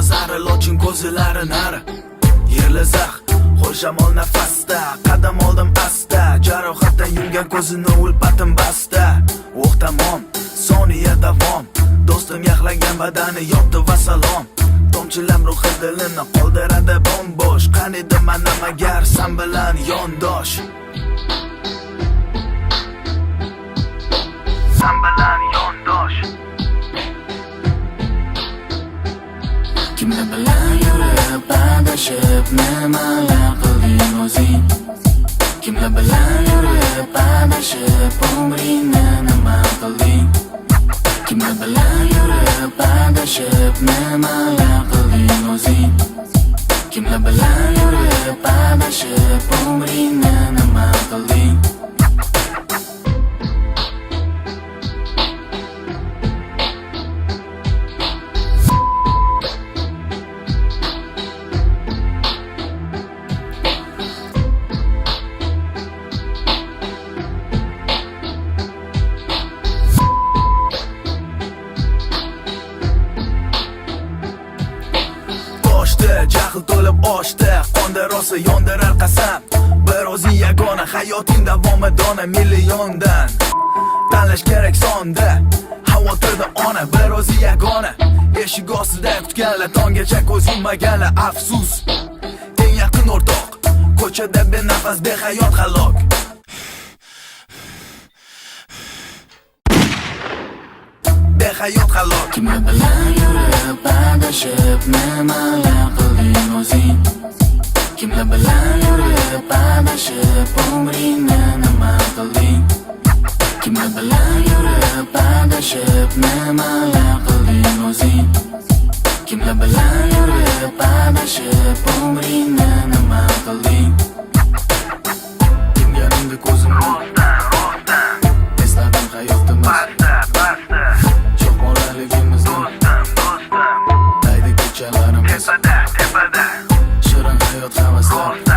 nazari lochin ko'zlari nari. Yerli zax qo'l shamol nafasda, qadam oldim asta, jarohatdan yumgan ko'zini ulpatim basta. O'q tamom, soniya davom, do'stim yaxlagan badani yotdi va salom. Tomchilam ruhi dilini qoldiradi bombosh, qanidi mana magar san bilan yondosh. San bilan yondosh. Kimlar bilan yurib adashib nimalar qilding o'zing? Kimlar bilan yurib adashib umringni nima qilding? Kimlar bilan yurib adashib nimalar qilding o'zing? Kimlar bilan yurib adashib umringni nima qilding? Jahl to'lib oshdi, qonda rosa yondirar qasam. Bir o'zing yagona, hayoting davomidona milliondan tanlash kerak sonda. Xavotirda ona, bir o'zi yagona, eshik ostida kutganlar tonggacha ko'z yummaganlar afsus. Eng yaqin o'rtoq, ko'chada benafas behayot halok. Behayot halok. Kimlar bilan yurib adashib nimalar qilding o'zing? Kimlar bilan yurib adashib umringni nima qilding? Kimlar bilan yurib adashib nimalar qilding o'zing? Kimlar bilan yurib adashib umringni nima qilding? Kimgaringda ko'zim esladim hayotimiz shirin hayot havaslar.